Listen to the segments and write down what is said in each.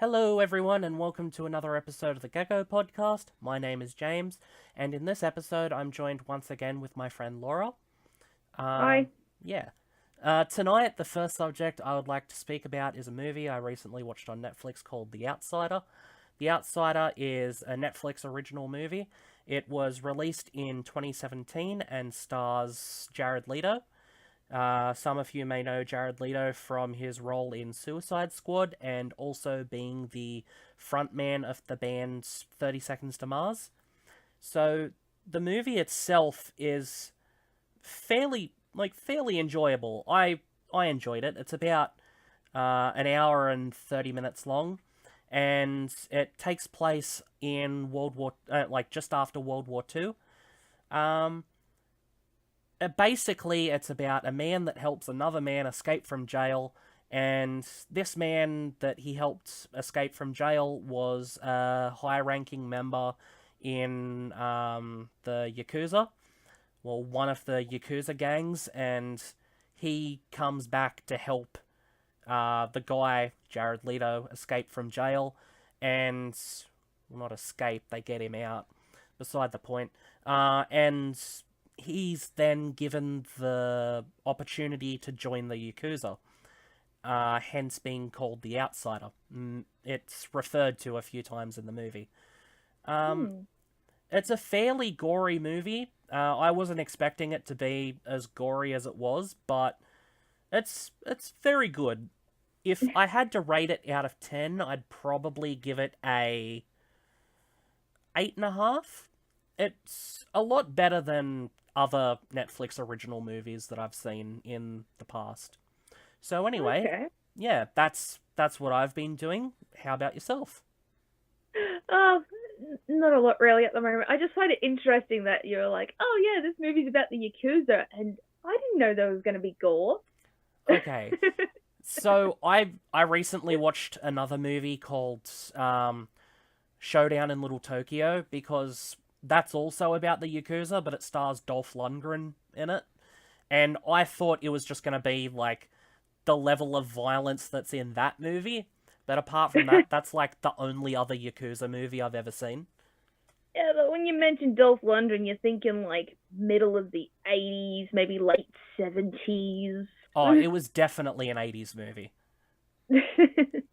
Hello, everyone, and welcome to another episode of the Gecko Podcast. My name is James, and in this episode, I'm joined once again with my friend Laura. Hi. Yeah. Tonight, the first subject I would like to speak about is a movie I recently watched on Netflix called The Outsider. The Outsider is a Netflix original movie. It was released in 2017 and stars Jared Leto. Some of you may know Jared Leto from his role in Suicide Squad and also being the frontman of the band 30 Seconds to Mars. So the movie itself is fairly enjoyable. I enjoyed it. It's about an hour and 30 minutes long, and it takes place in just after World War Two. Um, Basically, it's about a man that helps another man escape from jail, and this man that he helped escape from jail was a high-ranking member in the Yakuza, well, one of the Yakuza gangs, and he comes back to help the guy, Jared Leto, escape from jail, and, well, not escape, they get him out, beside the point, and he's then given the opportunity to join the Yakuza, hence being called the Outsider. It's referred to a few times in the movie. Um, Hmm. it's a fairly gory movie. I wasn't expecting it to be as gory as it was, but it's very good. If I had to rate it out of 10, I'd probably give it a 8.5. It's a lot better than other Netflix original movies that I've seen in the past. So anyway, Okay. yeah, that's what I've been doing. How about yourself? Oh, not a lot really at the moment. I just find it interesting that you're like, oh yeah, this movie's about the Yakuza, and I didn't know there was going to be gore. Okay, so I recently watched another movie called Showdown in Little Tokyo because that's also about the Yakuza, but it stars Dolph Lundgren in it, and I thought it was just gonna be like the level of violence that's in that movie. But apart from that, that's like the only other Yakuza movie I've ever seen. Yeah, but when you mention Dolph Lundgren, you're thinking like middle of the 80s, maybe late 70s. Oh, it was definitely an 80s movie.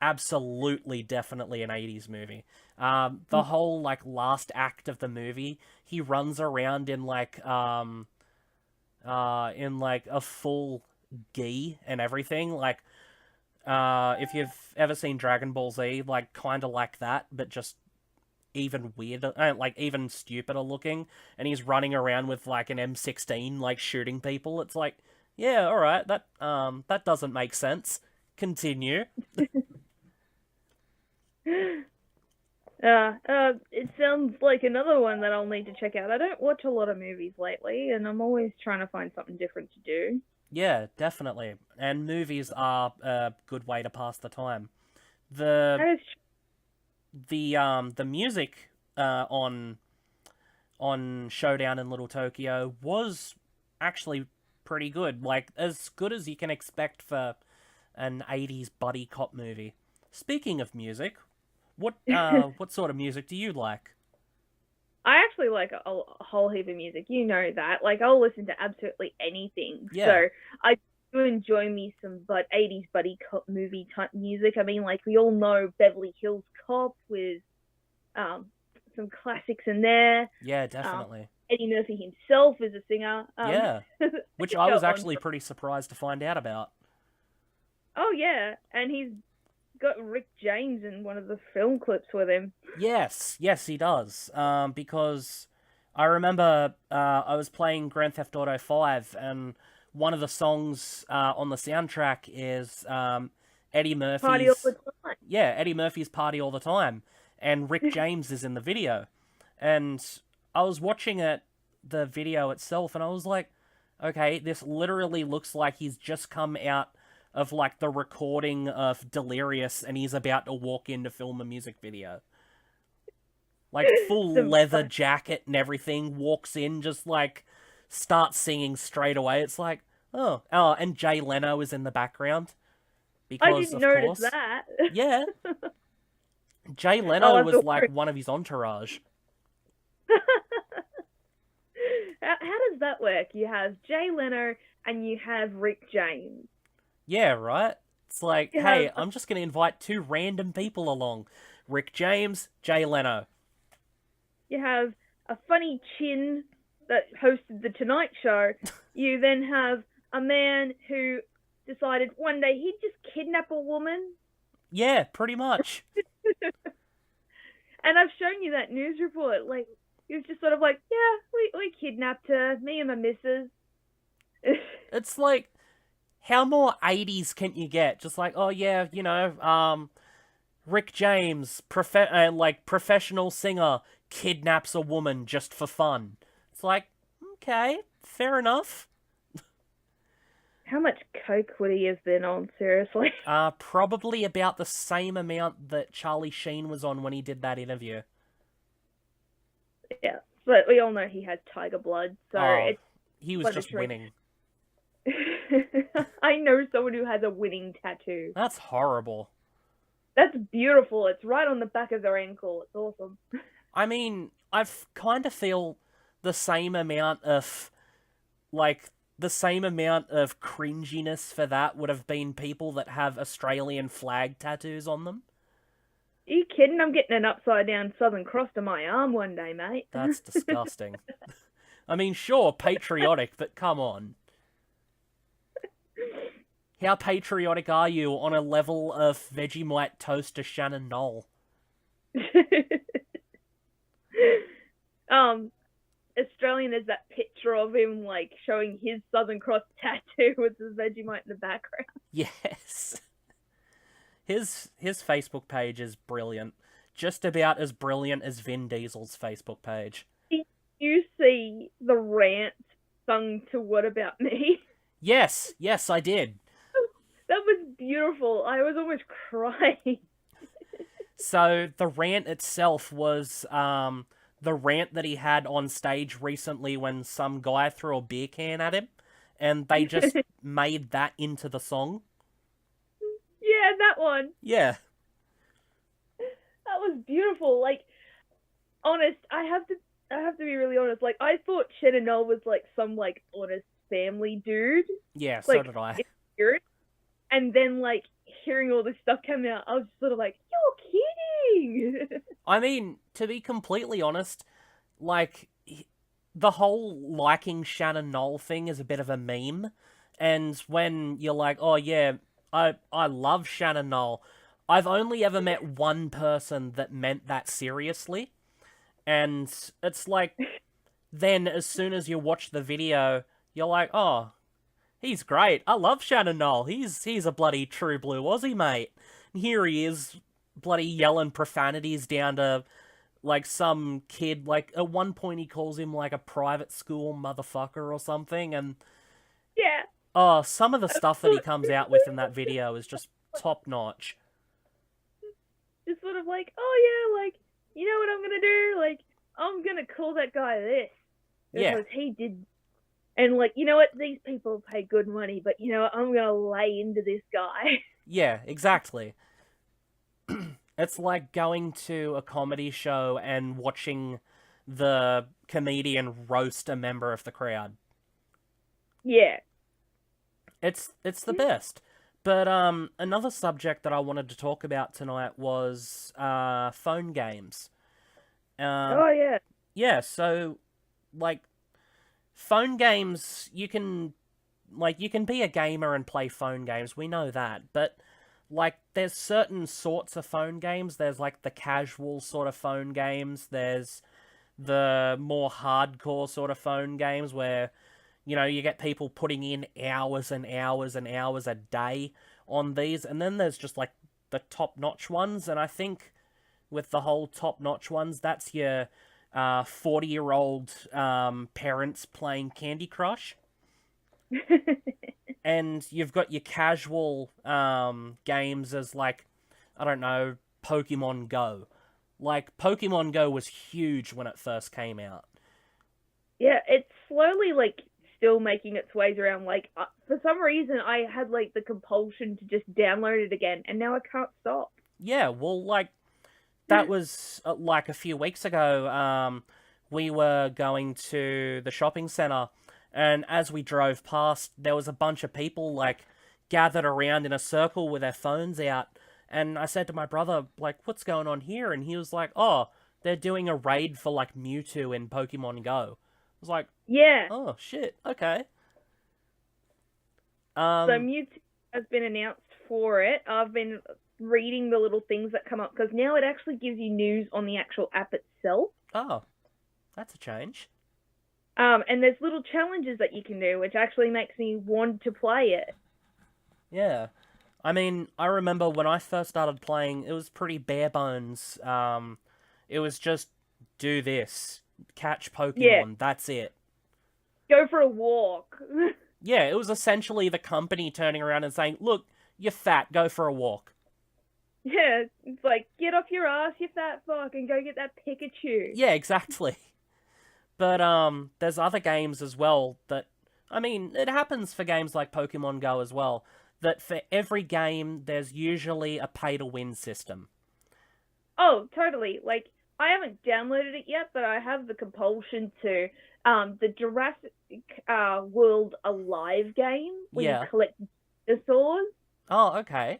Absolutely, definitely an 80s movie. The whole, like, last act of the movie, he runs around in, like, a full gi and everything. Like, if you've ever seen Dragon Ball Z, like, kind of like that, but just even weirder, like even stupider looking, and he's running around with like an M16, like shooting people. It's like, yeah, all right, that doesn't make sense. Continue. It sounds like another one that I'll need to check out. I don't watch a lot of movies lately, and I'm always trying to find something different to do. Yeah, definitely. And movies are a good way to pass the time. The That is the music on Showdown in Little Tokyo was actually pretty good. Like as good as you can expect for an 80s buddy cop movie. Speaking of music, what sort of music do you like? I actually like a whole heap of music. You know that. Like I'll listen to absolutely anything. Yeah, So I do enjoy me some 80s buddy cop movie type music. I mean, like we all know Beverly Hills Cop with um some classics in there. yeah, Um definitely. Eddie Murphy himself is a singer. Yeah, I which could I go was on. actually pretty surprised to find out about. Oh yeah, and he's got Rick James in one of the film clips with him. Yes, he does. Because I remember I was playing Grand Theft Auto 5, and one of the songs on the soundtrack is Eddie Party all the Murphy's. time. Yeah, Eddie Murphy's Party All the Time, and Rick James is in the video. And I was watching the video itself, and I was like, okay, this literally looks like he's just come out of like the recording of Delirious, and he's about to walk in to film a music video. Like full Some leather jacket and everything, walks in, just like starts singing straight away. It's like, oh, and Jay Leno is in the background I because, didn't of notice course, that. yeah. Jay Leno was like one of his entourage. How does that work? You have Jay Leno and you have Rick James. Yeah, right? It's like, hey, I'm just going to invite two random people along. Rick James, Jay Leno. You have a funny chin that hosted The Tonight Show. You then have a man who decided one day he'd just kidnap a woman. Yeah, pretty much. And I've shown you that news report. Like, he was just sort of like, yeah, we kidnapped her, me and my missus. It's like, how more 80s can you get? Just like, oh yeah, Rick James, professional singer, kidnaps a woman just for fun. It's like, okay, fair enough. How much coke would he have been on, seriously? Probably about the same amount that Charlie Sheen was on when he did that interview. Yeah, but we all know he has tiger blood, so he was just winning. I know someone who has a winning tattoo. That's horrible. That's beautiful. It's right on the back of their ankle. It's awesome. I mean, I kind of feel the same amount of cringiness for that would have been people that have Australian flag tattoos on them. Are you kidding? I'm getting an upside-down Southern Cross to my arm one day, mate. That's disgusting. I mean, sure, patriotic, but come on. How patriotic are you on a level of Vegemite toast to Shannon Knoll? Australian is that picture of him, like, showing his Southern Cross tattoo with his Vegemite in the background. Yes. His Facebook page is brilliant. Just about as brilliant as Vin Diesel's Facebook page. Did you see the rant sung to What About Me? Yes, I did. That was beautiful. I was almost crying. So the rant itself was the rant that he had on stage recently when some guy threw a beer can at him, and they just made that into the song. Yeah, that one. Yeah. That was beautiful. Like, honest, I have to be really honest. Like, I thought Shannon Knoll was like some like honest family dude. Yeah, like, so did I. And then, like, hearing all this stuff come out, I was sort of like, you're kidding! I mean, to be completely honest, like, the whole liking Shannon Knoll thing is a bit of a meme. And when you're like, oh yeah, I love Shannon Knoll, I've only ever met one person that meant that seriously. And it's like, then as soon as you watch the video, you're like, oh, he's great. I love Shannon Knoll. He's a bloody true blue Aussie, mate. And here he is, bloody yelling profanities down to, like, some kid. Like, at one point he calls him, like, a private school motherfucker or something, and... Yeah. Oh, some of the stuff that he comes out with in that video is just top-notch. Just sort of like, oh yeah, like, you know what I'm gonna do? Like, I'm gonna call that guy this. Because he did... And, like, you know what? These people pay good money, but, you know what? I'm going to lay into this guy. Yeah, exactly. It's like going to a comedy show and watching the comedian roast a member of the crowd. Yeah. It's the best. But another subject that I wanted to talk about tonight was phone games. Oh, yeah. Yeah, so, like... Phone games, you can be a gamer and play phone games, we know that, but, like, there's certain sorts of phone games. There's, like, the casual sort of phone games, there's the more hardcore sort of phone games where, you get people putting in hours and hours and hours a day on these, and then there's just, like, the top-notch ones, and I think with the whole top-notch ones, that's your... 40-year-old parents playing Candy Crush. And you've got your casual games as, like, I don't know, Pokemon Go. Like, Pokemon Go was huge when it first came out. Yeah, it's slowly, like, still making its ways around. Like, for some reason, I had, like, the compulsion to just download it again, and now I can't stop. Yeah, well, like, that was like a few weeks ago. We were going to the shopping center, and as we drove past, there was a bunch of people like gathered around in a circle with their phones out. And I said to my brother, like, "What's going on here?" And he was like, "Oh, they're doing a raid for like Mewtwo in Pokemon Go." I was like, Yeah. "Oh shit, okay." So Mewtwo has been announced for it. I've been reading the little things that come up because now it actually gives you news on the actual app itself. Oh, that's a change. And there's little challenges that you can do, which actually makes me want to play it. Yeah. I mean, I remember when I first started playing, it was pretty bare bones. It was just do this, catch Pokemon, that's it. Go for a walk. Yeah, it was essentially the company turning around and saying, "Look, you're fat, go for a walk." Yeah, it's like, get off your ass, you fat fuck, and go get that Pikachu. Yeah, exactly. But there's other games as well that, I mean, it happens for games like Pokemon Go as well, that for every game, there's usually a pay-to-win system. Oh, totally. Like, I haven't downloaded it yet, but I have the compulsion to. The Jurassic World Alive game, where you collect dinosaurs. Oh, okay.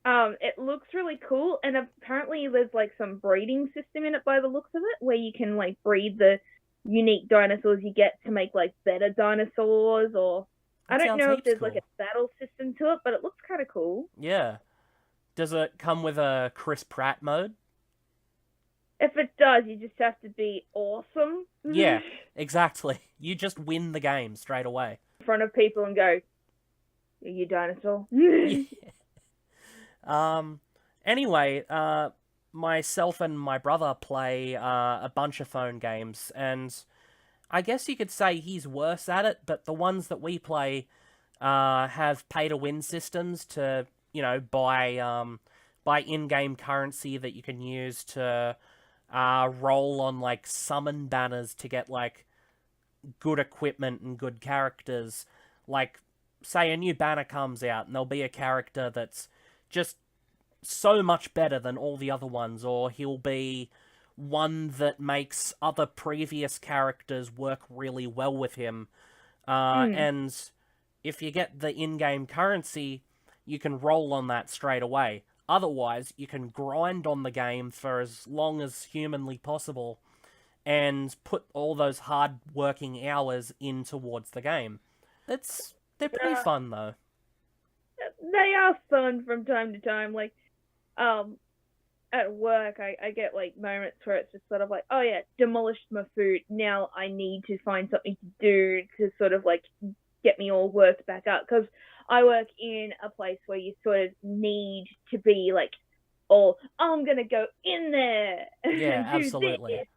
It looks really cool, and apparently there's like some breeding system in it by the looks of it, where you can like breed the unique dinosaurs you get to make like better dinosaurs, or I don't know if there's like a battle system to it, but it looks kind of cool. Yeah. Does it come with a Chris Pratt mode? If it does, you just have to be awesome. Yeah, exactly. You just win the game straight away. In front of people and go, "Are you dinosaur?" Yeah. Anyway, myself and my brother play a bunch of phone games, and I guess you could say he's worse at it, but the ones that we play have pay-to-win systems to, you know, buy in-game currency that you can use to roll on, like, summon banners to get, like, good equipment and good characters. Like, say a new banner comes out and there'll be a character that's just so much better than all the other ones, or he'll be one that makes other previous characters work really well with him. And if you get the in-game currency, you can roll on that straight away. Otherwise, you can grind on the game for as long as humanly possible and put all those hard-working hours in towards the game. They're pretty fun, though. They are fun from time to time. Like, at work, I get, like, moments where it's just sort of like, oh, yeah, demolished my food. Now I need to find something to do to sort of, like, get me all worked back up. Because I work in a place where you sort of need to be, like, oh, I'm going to go in there. Yeah, absolutely.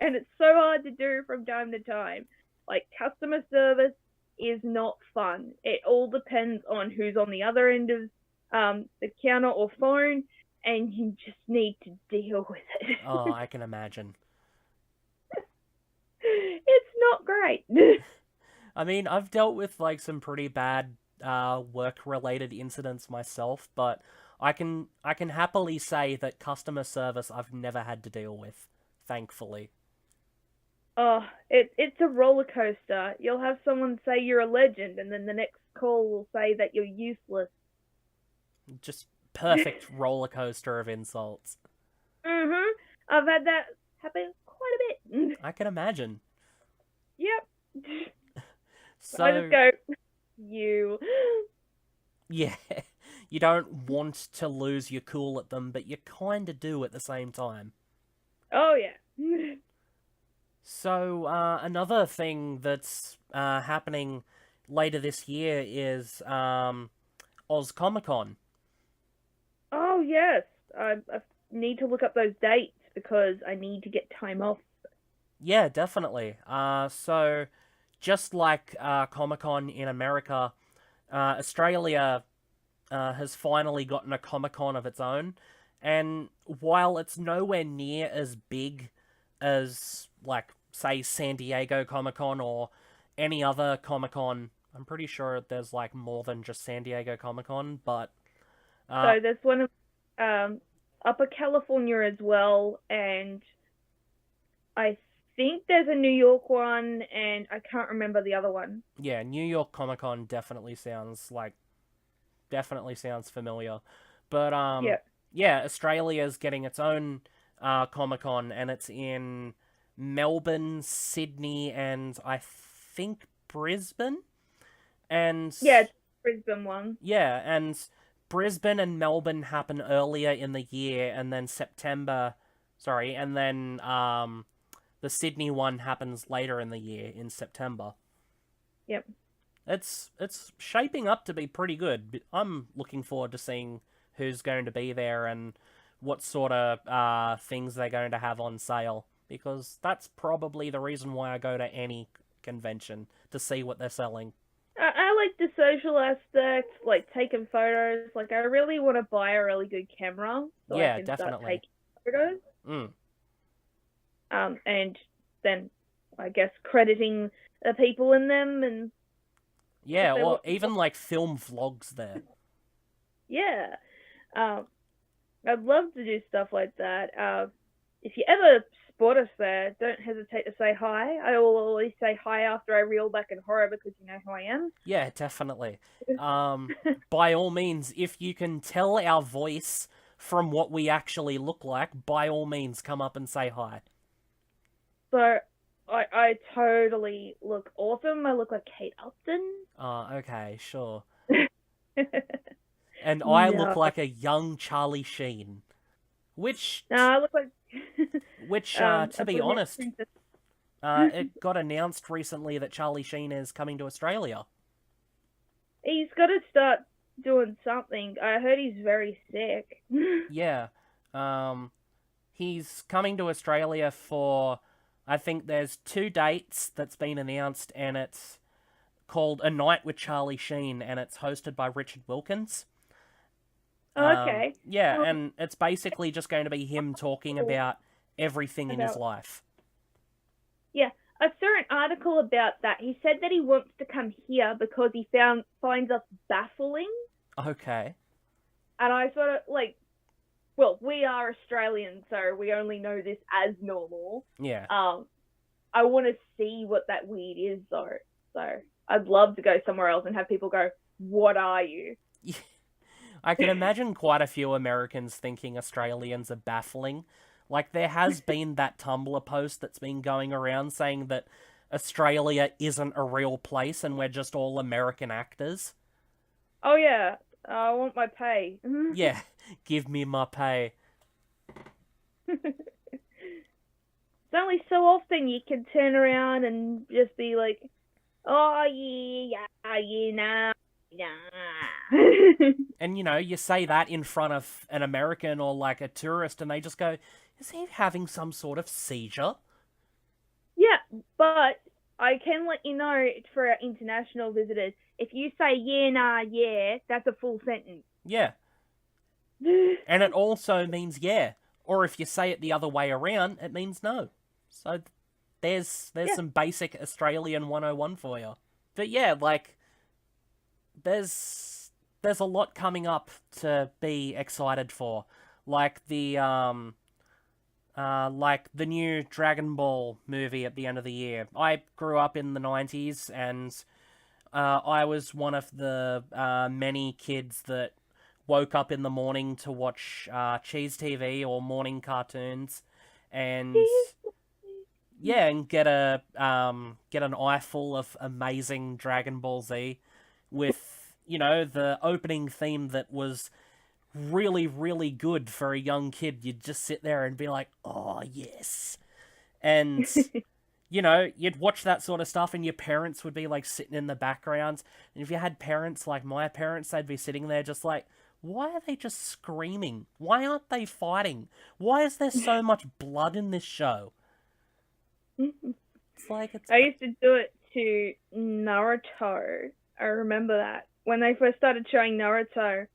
And it's so hard to do from time to time. Like, customer service is not fun. It all depends on who's on the other end of the counter or phone, and you just need to deal with it. Oh, I can imagine. It's not great. I mean, I've dealt with, like, some pretty bad work-related incidents myself, but I can happily say that customer service I've never had to deal with, thankfully. Oh, it's a roller coaster. You'll have someone say you're a legend, and then the next call will say that you're useless. Just perfect roller coaster of insults. I've had that happen quite a bit. I can imagine. Yep. So I just go, you. Yeah, you don't want to lose your cool at them, but you kind of do at the same time. Oh, yeah. So, another thing that's happening later this year is Oz Comic Con. Oh, yes. I need to look up those dates because I need to get time off. Yeah, definitely. So, just like Comic Con in America, Australia has finally gotten a Comic Con of its own. And while it's nowhere near as big as, like, say, San Diego Comic Con or any other Comic Con, I'm pretty sure there's, like, more than just San Diego Comic Con, but... so there's one of Upper California as well, and I think there's a New York one, and I can't remember the other one. Yeah, New York Comic Con definitely sounds familiar. But Yeah. yeah, Australia's getting its own Comic Con, and it's in Melbourne, Sydney, and I think Brisbane. And Yeah, it's Brisbane one. yeah, and Brisbane and Melbourne happen earlier in the year, and then the Sydney one happens later in the year in September. Yep. It's shaping up to be pretty good. I'm looking forward to seeing who's going to be there and what sort of things they're going to have on sale, because that's probably the reason why I go to any convention, to see what they're selling. I like the social aspect, like taking photos. Like, I really want to buy a really good camera so Yeah, I can definitely. start taking Mm. photos. And then I guess crediting the people in them, and Yeah, they or want- even like film vlogs there. yeah. I'd love to do stuff like that. If you ever spot us there, don't hesitate to say hi. I will always say hi after I reel back in horror, because you know who I am. Yeah, definitely. By all means, if you can tell our voice from what we actually look like, by all means, come up and say hi. So I totally look awesome. I look like Kate Upton. Okay, sure. And I look No. like a young Charlie Sheen. Which, No, I look like to be honest, it got announced recently that Charlie Sheen is coming to Australia. He's got to start doing something. I heard he's very sick. Yeah. He's coming to Australia for, I think there's 2 dates that's been announced, and it's called A Night with Charlie Sheen, and it's hosted by Richard Wilkins. Okay. Yeah, and it's basically just going to be him talking about everything in his About- life. Yeah, I saw an article about that. He said that he wants to come here because he finds us baffling, Okay. and I sort of like, well, we are Australians, so we only know this as normal. Yeah. I want to see what that weed is, though. So I'd love to go somewhere else and have people go, "What are you?" I can imagine quite a few Americans thinking Australians are baffling. Like, there has been that Tumblr post that's been going around saying that Australia isn't a real place and we're just all American actors. Oh yeah, I want my pay. Yeah, give me my pay. It's only so often you can turn around and just be like, "Oh yeah, nah." And, you say that in front of an American or, like, a tourist, and they just go, is he having some sort of seizure? Yeah, but I can let you know, for our international visitors, if you say yeah, nah, yeah, that's a full sentence. Yeah. And it also means yeah. Or if you say it the other way around, it means no. So there's some basic Australian 101 for you. But yeah, like, there's a lot coming up to be excited for. Like the new Dragon Ball movie at the end of the year. I grew up in the 90s, and I was one of the many kids that woke up in the morning to watch Cheese TV or morning cartoons, and yeah, and get an eyeful of amazing Dragon Ball Z with, the opening theme that was really, really good for a young kid. You'd just sit there and be like, oh, yes. And, you'd watch that sort of stuff, and your parents would be, like, sitting in the background. And if you had parents like my parents, they'd be sitting there just like, why are they just screaming? Why aren't they fighting? Why is there so much blood in this show? It's like, I used to do it to Naruto. I remember that. When they first started showing Naruto,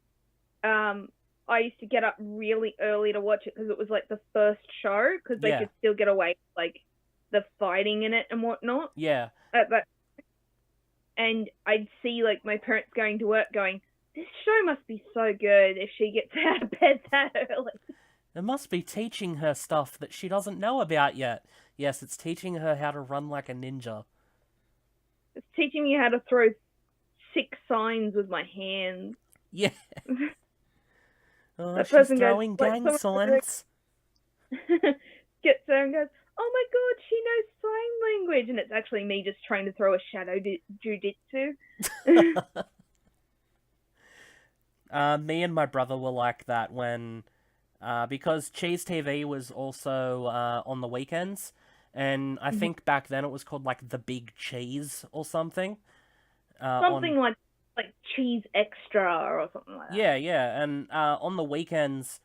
I used to get up really early to watch it because it was like the first show, because they could still get away with, like, the fighting in it and whatnot. Yeah. And I'd see, like, my parents going to work going, this show must be so good if she gets out of bed that early. It must be teaching her stuff that she doesn't know about yet. Yes, it's teaching her how to run like a ninja. It's teaching me how to throw 6 signs with my hands. Yeah. Oh, That she's person goes, throwing like, gang signs. gets there and goes, oh my god, she knows sign language, and it's actually me just trying to throw a shadow jujitsu. Me and my brother were like that when, because Cheese TV was also on the weekends, and I think back then it was called like The Big Cheese or something. Something like cheese extra or something like that. Yeah, and on the weekends,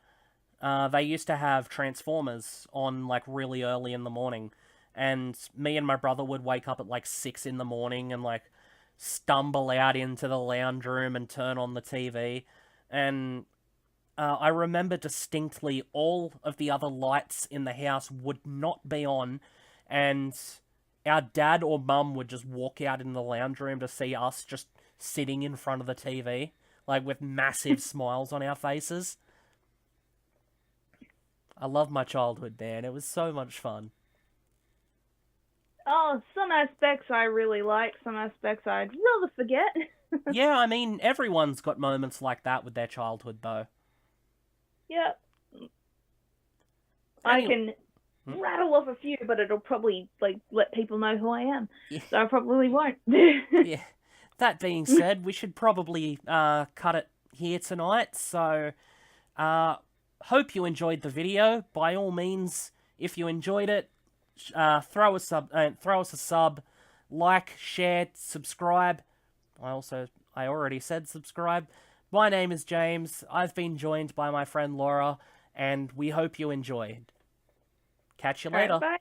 they used to have Transformers on like really early in the morning, and me and my brother would wake up at like 6 in the morning and like stumble out into the lounge room and turn on the TV, and I remember distinctly all of the other lights in the house would not be on, and our dad or mum would just walk out in the lounge room to see us just sitting in front of the TV, like with massive smiles on our faces. I love my childhood, man. It was so much fun. Oh, some aspects I really like, some aspects I'd rather forget. Yeah, I mean, everyone's got moments like that with their childhood, though. Yeah. I can Hmm? rattle off a few, but it'll probably let people know who I am. Yeah. So I probably won't. Yeah. That being said, we should probably cut it here tonight. So, hope you enjoyed the video. By all means, if you enjoyed it, throw us a sub, like, share, subscribe. I already said subscribe. My name is James. I've been joined by my friend Laura, and we hope you enjoyed. Catch you later. Bye.